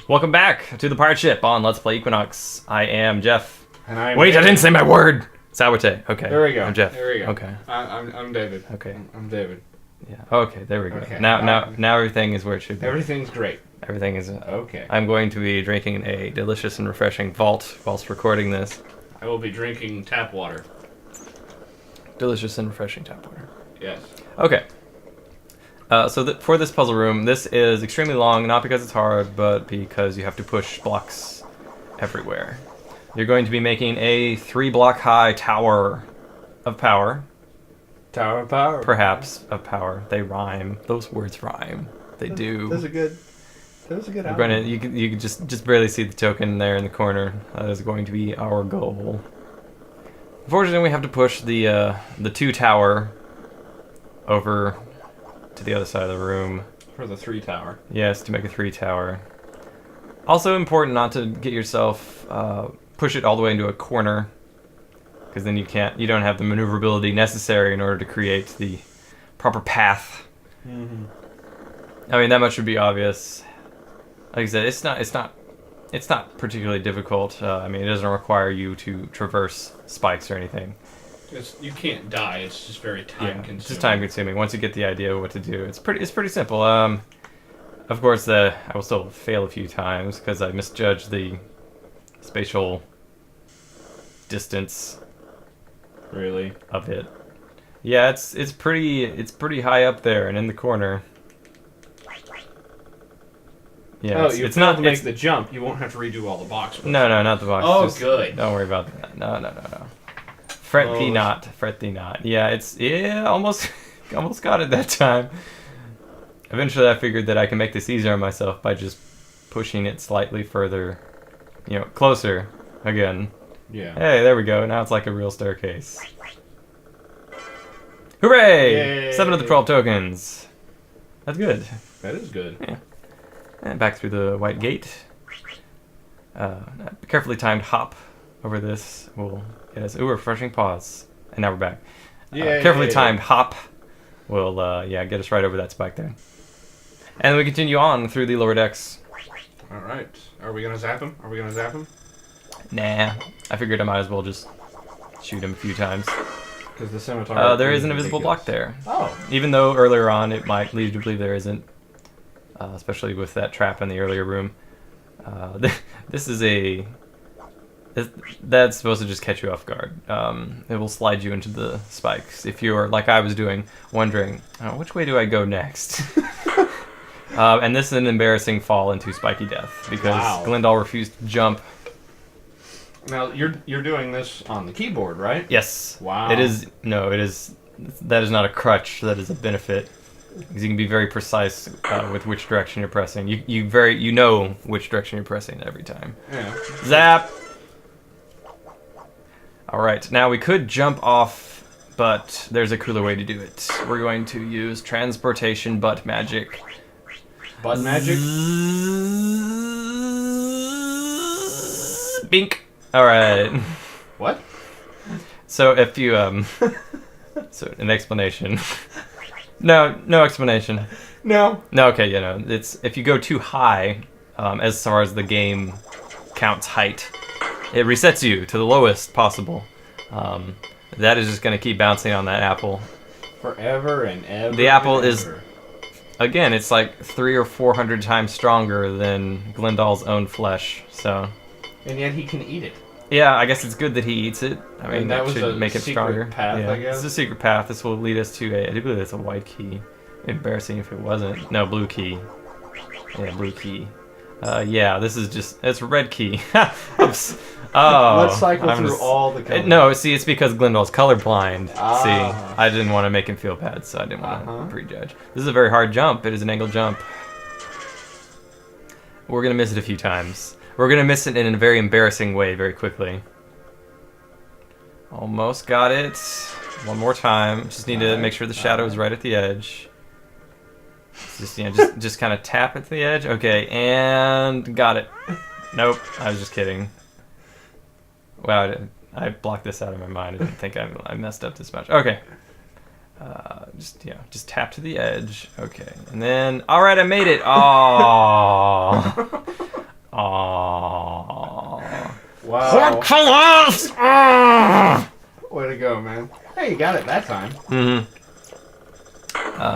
Welcome back to the pirate ship on Let's Play Equinox. I am Jeff. And I'm Wait, David. I didn't say my word! Sabate. Okay. There we go. I'm Jeff. There we go. Okay. I'm David. Okay. I'm David. Yeah. Okay, there we go. Okay. Now everything is where it should be. Everything's great. Everything is... Okay. I'm going to be drinking a delicious and refreshing vault whilst recording this. I will be drinking tap water. Delicious and refreshing tap water. Yes. Okay. For this puzzle room, this is extremely long, not because it's hard, but because you have to push blocks everywhere. You're going to be making a 3-block high tower of power. Tower of power. Perhaps of power. They rhyme. Those words rhyme. They do. That was a good We're gonna, you can just barely see the token there in the corner. That is going to be our goal. Unfortunately, we have to push the 2 tower over to the other side of the room. For the 3 tower. Yes, to make a 3 tower. Also important not to get yourself push it all the way into a corner, because then you don't have the maneuverability necessary in order to create the proper path. Mm-hmm. I mean, that much would be obvious. Like I said, it's not particularly difficult. I mean, it doesn't require you to traverse spikes or anything. You can't die. It's just very time-consuming. It's just time-consuming. Once you get the idea of what to do, it's pretty simple. Of course, I will still fail a few times because I misjudged the spatial distance. Really? Of it. Yeah, it's pretty high up there and in the corner. Yeah, it's not to make the jump. You won't have to redo all the boxes. No, not the box. Oh, good. Don't worry about that. No. Fret thee not. Yeah, almost got it that time. Eventually I figured that I can make this easier on myself by just pushing it slightly further, closer again. Yeah. Hey, there we go. Now it's like a real staircase. Hooray! Yay. 7 of the 12 tokens. That's good. That is good. Yeah. And back through the white gate. Carefully timed hop over this will get us... Ooh, refreshing pause. And now we're back. Carefully timed hop will get us right over that spike there. And then we continue on through the lower decks. Alright. Are we going to zap him? Nah. I figured I might as well just shoot him a few times. Because the scimitar... there is an invisible block there. Oh. Even though earlier on it might lead you to believe there isn't. Especially with that trap in the earlier room. This is that's supposed to just catch you off guard. It will slide you into the spikes if you're, like I was doing, wondering, which way do I go next? And this is an embarrassing fall into spiky death, because Glendaal refused to jump. Now, you're doing this on the keyboard, right? Yes. Wow. That is not a crutch, that is a benefit. Because you can be very precise with which direction you're pressing. You know which direction you're pressing every time. Yeah. Zap! Alright, now we could jump off, but there's a cooler way to do it. We're going to use transportation butt magic. Butt magic? Bink! Alright. What? So if you, so an explanation. No explanation. No. No, okay, it's if you go too high, as far as the game counts height, it resets you to the lowest possible. That is just going to keep bouncing on that apple. Forever and ever. The apple is, again, it's like 300 or 400 times stronger than Glendaal's own flesh, so... And yet he can eat it. Yeah, I guess it's good that he eats it. I mean, that should make it stronger. Path, yeah, I guess. It's a secret path. This will lead us to I do believe it's a white key. Embarrassing if it wasn't. No, blue key. Yeah, blue key. Yeah, this is just... It's a red key. Oops. Oh. Let's cycle through all the colors. No, see, it's because Glendaal's colorblind. Ah. See, I didn't want to make him feel bad, so I didn't want to prejudge. This is a very hard jump. It is an angled jump. We're going to miss it a few times. We're going to miss it in a very embarrassing way very quickly. Almost got it. One more time. Just need to make sure the shadow is right at the edge. Just kind of tap at the edge. Okay, and got it. Nope, I was just kidding. Wow, I blocked this out of my mind. I didn't think I messed up this much. Okay. Just tap to the edge. Okay, and then all right, I made it. Oh, Close! Way to go, man. Hey, you got it that time.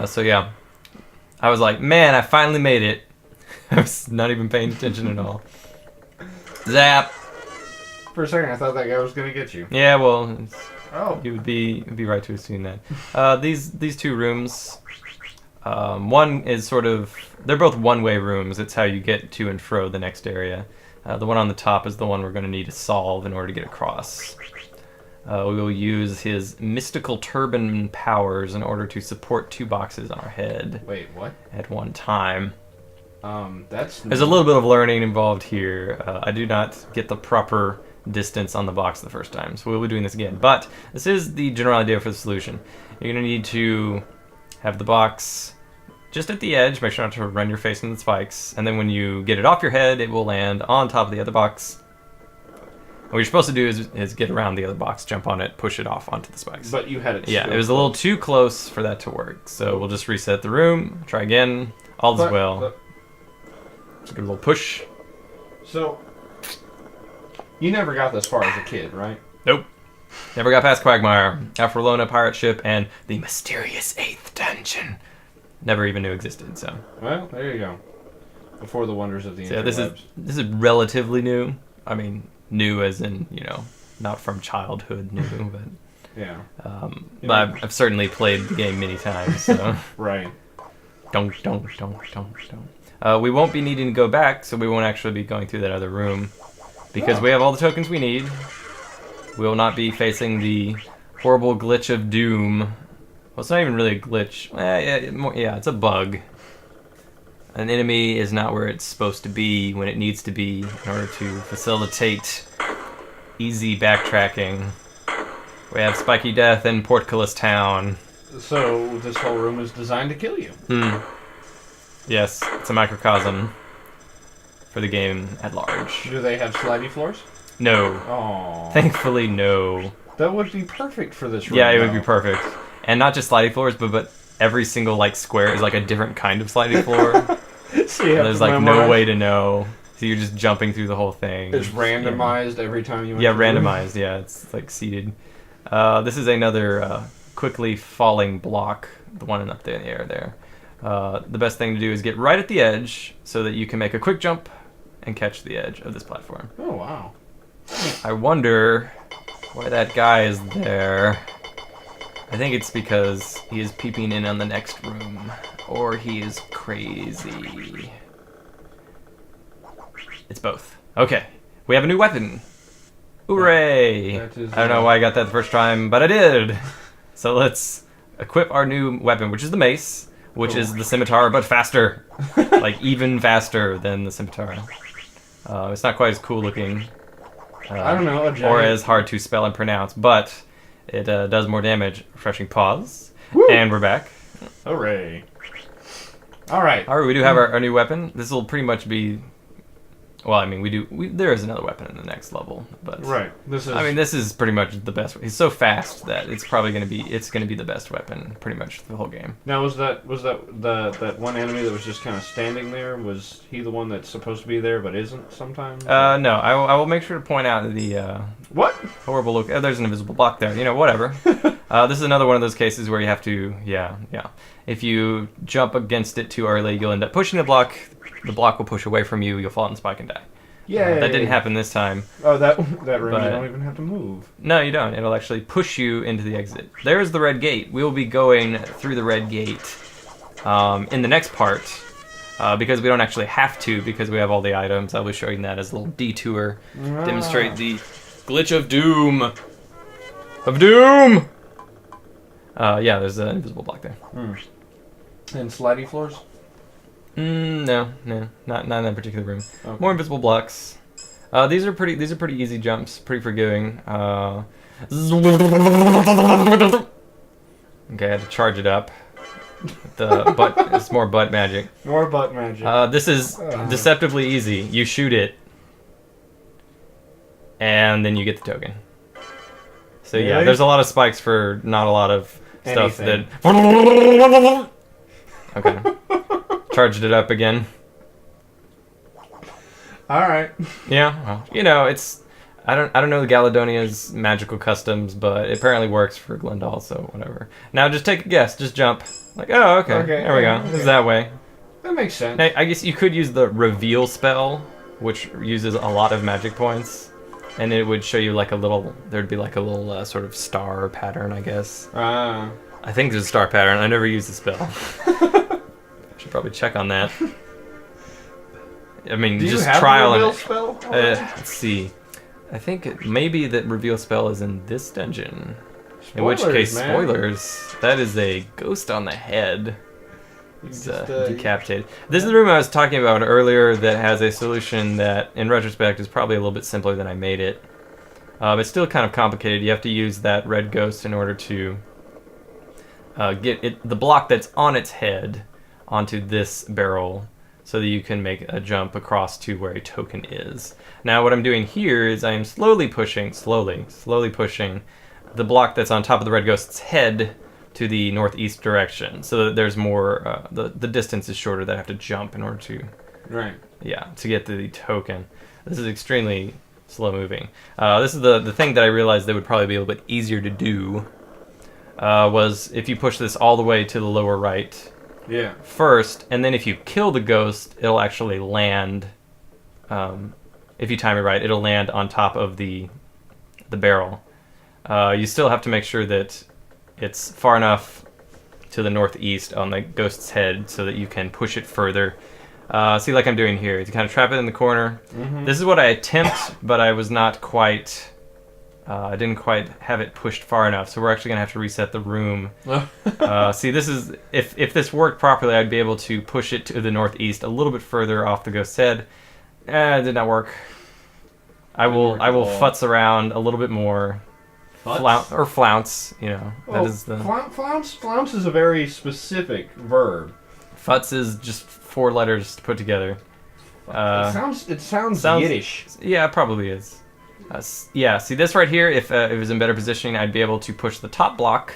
So yeah, I was like, man, I finally made it. I was not even paying attention at all. Zap. For a second, I thought that guy was gonna get you. Yeah, well, Oh. you would be right to assume that. These two rooms, one is sort of, they're both one-way rooms. It's how you get to and fro the next area. The one on the top is the one we're going to need to solve in order to get across. We will use his mystical turbine powers in order to support 2 boxes on our head. Wait, what? At one time. There's a little bit of learning involved here. I do not get the proper distance on the box the first time, so we'll be doing this again. But this is the general idea for the solution. You're going to need to have the box just at the edge, make sure not to run your face into the spikes, and then when you get it off your head, it will land on top of the other box. What you're supposed to do is get around the other box, jump on it, push it off onto the spikes. But you had it. Yeah, it was a little too close for that to work, so we'll just reset the room, try again, all is well. Just give a little push. So, you never got this far as a kid, right? Nope. Never got past Quagmire, Alphalona pirate ship, and the mysterious 8th dungeon. Never even knew existed, so. Well, there you go. Before the wonders of the So yeah, interwebs. this is relatively new. I mean, new as in, you know, not from childhood new, but Yeah. but I've certainly played the game many times, so. Right. Don't. We won't be needing to go back, so we won't actually be going through that other room. Because we have all the tokens we need. We will not be facing the horrible glitch of doom. Well, it's not even really a glitch. Yeah, it's a bug. An enemy is not where it's supposed to be when it needs to be in order to facilitate easy backtracking. We have Spiky Death in Portcullis Town. So, this whole room is designed to kill you. Yes, it's a microcosm for the game at large. Do they have slidey floors? No. Oh. Thankfully, no. That would be perfect for this room. Yeah, it would be perfect. And not just slidey floors, but every single like square is like a different kind of slidey floor. So you have there's to like memorize. no way to know. So you're just jumping through the whole thing. It's randomized every time you Yeah, enter the room? randomized. Yeah, it's like seated. This is another quickly falling block. The one up there in the air there. The best thing to do is get right at the edge so that you can make a quick jump and catch the edge of this platform. Oh, wow. I wonder why that guy is there. I think it's because he is peeping in on the next room. Or he is crazy. It's both. Okay. We have a new weapon. Hooray! That is, I don't know why I got that the first time, but I did! So let's equip our new weapon, which is the mace, which is the scimitar, but faster. Like, even faster than the scimitar. It's not quite as cool looking. I don't know. Or as hard to spell and pronounce, but it does more damage. Refreshing pause. Woo! And we're back. Hooray. Alright. Alright, we do have our new weapon. This will pretty much be... Well, I mean, there is another weapon in the next level, but... Right. This is pretty much the best. He's so fast that it's probably going to be the best weapon pretty much the whole game. Now, was that that one enemy that was just kind of standing there? Was he the one that's supposed to be there but isn't sometimes? No, I will make sure to point out the what? horrible look. Oh, there's an invisible block there. You know, whatever. This is another one of those cases where you have to, yeah. If you jump against it too early, you'll end up pushing the block. The block will push away from you. You'll fall in the spike and die. Yeah. That didn't happen this time. Oh, that room But- you don't even have to move. No, you don't. It'll actually push you into the exit. There's the red gate. We will be going through the red gate in the next part because we don't actually have to because we have all the items. I'll be showing that as a little detour. Demonstrate the glitch of doom. Yeah, there's an invisible block there. And slidey floors? No, not in that particular room. Okay. More invisible blocks. These are pretty easy jumps, pretty forgiving. Okay, I had to charge it up. It's more butt magic. More butt magic. This is deceptively easy. You shoot it, and then you get the token. So yeah, Really? there's a lot of spikes for not a lot of stuff Anything. that. Okay. Charged it up again. Alright. Yeah, well, you know, it's I don't know the Galadonia's magical customs, but it apparently works for Glendaal, so whatever. Now just take a guess. Just jump. Like, oh, okay. There we go. Okay. It's that way. That makes sense. Now, I guess you could use the reveal spell, which uses a lot of magic points, and it would show you like a little. There'd be like a little sort of star pattern, I guess. I think there's a star pattern. I never used the spell. Should probably check on that. I mean, Do you just have trial a reveal and spell? let's see. I think maybe that reveal spell is in this dungeon. In which case, man. spoilers. That is a ghost on the head. It's Just, decapitated. This is the room I was talking about earlier that has a solution that, in retrospect, is probably a little bit simpler than I made it. It's still kind of complicated. You have to use that red ghost in order to get the block that's on its head onto this barrel, so that you can make a jump across to where a token is. Now what I'm doing here is I am slowly pushing the block that's on top of the red ghost's head to the northeast direction, so that there's more, the distance is shorter that I have to jump in order to, to get to the token. This is extremely slow moving. This is the thing that I realized that would probably be a little bit easier to do, was if you push this all the way to the lower right, first, and then if you kill the ghost, it'll actually land. If you time it right, it'll land on top of the barrel. You still have to make sure that it's far enough to the northeast on the ghost's head so that you can push it further. See, like I'm doing here, you kind of trap it in the corner. This is what I attempt, but I was not quite. I didn't quite have it pushed far enough, so we're actually gonna have to reset the room. See, this is if this worked properly, I'd be able to push it to the northeast a little bit further off the ghost's head. It did not work. I will futz around a little bit more. Flounce, you know. Well, that is the flounce is a very specific verb. Futz is just 4 letters put together. It sounds Yiddish. Yeah, it probably is. Yeah, see this right here, if it was in better positioning, I'd be able to push the top block.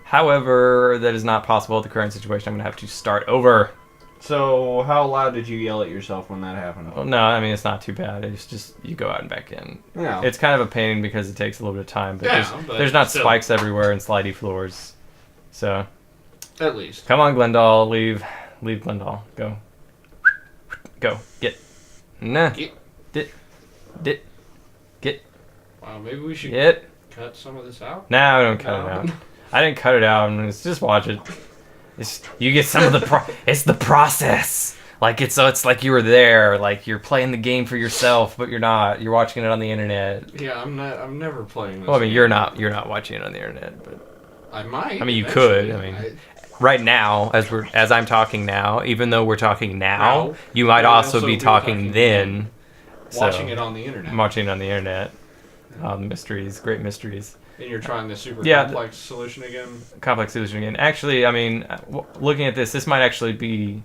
However, that is not possible at the current situation. I'm going to have to start over. So, how loud did you yell at yourself when that happened? Well, no, I mean, it's not too bad. It's just, you go out and back in. Yeah. It's kind of a pain because it takes a little bit of time, but there's not spikes everywhere and slidey floors. So. At least. Come on, Glendaal, leave Glendaal. Go. Get. Nah. Get. Wow, maybe we should cut some of this out? No, I don't cut it out. I didn't cut it out. Just watch it. You get some of the it's the process. Like it's like you were there. Like you're playing the game for yourself, but you're not. You're watching it on the internet. Yeah, I'm not. I'm never playing this. Well, I mean, game. you're not watching it on the internet, but I might. I mean, you could. I mean, right now, as I'm talking now, even though we're talking now, you might also be talking then. Watching it on the internet. I'm watching it on the internet. Mysteries, great mysteries. And you're trying the super complex solution again? Complex solution again. Actually, I mean, looking at this might actually be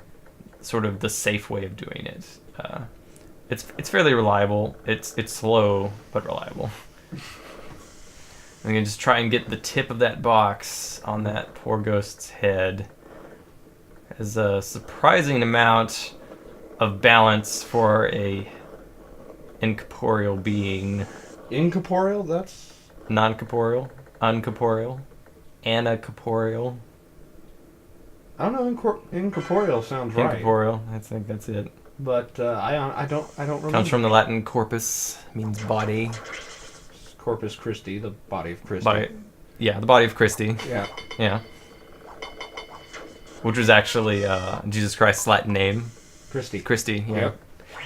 sort of the safe way of doing it. It's fairly reliable. It's slow, but reliable. I'm going to just try and get the tip of that box on that poor ghost's head. Has a surprising amount of balance for a incorporeal being. Incorporeal? That's... Non-corporeal, uncorporeal, anacorporeal. I don't know. Incorporeal sounds right. Incorporeal. I think that's it. But I don't remember. Comes from the Latin corpus, means body. Corpus Christi, the body of Christ. Yeah, the body of Christi. Yeah. Yeah. Which was actually Jesus Christ's Latin name. Christi. Yeah. Yep.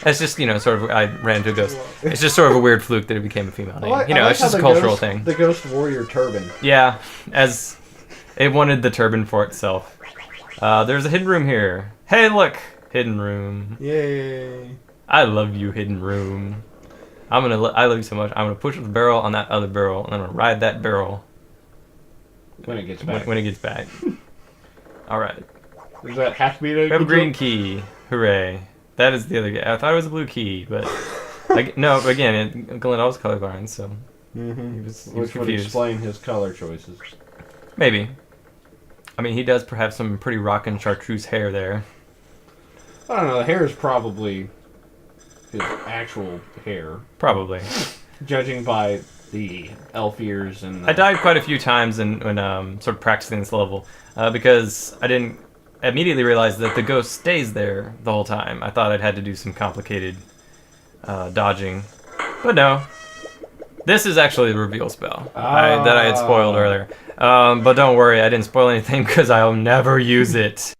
It's just, sort of, I ran into a ghost. It's just sort of a weird fluke that it became a female name. It's just a cultural thing. The ghost warrior turban. Yeah, as it wanted the turban for itself. There's a hidden room here. Hey, look! Hidden room. Yay. I love you, hidden room. I love you so much. I'm gonna push the barrel on that other barrel, and I'm gonna ride that barrel. When it gets back. When it gets back. Alright. Does that have to be the... We have a green key. Hooray. That is the other guy. I thought it was a blue key, but no. Again, Glendaal's colorblind, so he was Which confused. would explain his color choices. Maybe. I mean, he does have some pretty rockin' chartreuse hair there. I don't know. The hair is probably his actual hair. Probably. Judging by the elf ears and I died quite a few times when sort of practicing this level because I didn't immediately realize that the ghost stays there the whole time. I thought I'd had to do some complicated dodging, but no. This is actually the reveal spell that I had spoiled earlier. But don't worry, I didn't spoil anything because I'll never use it.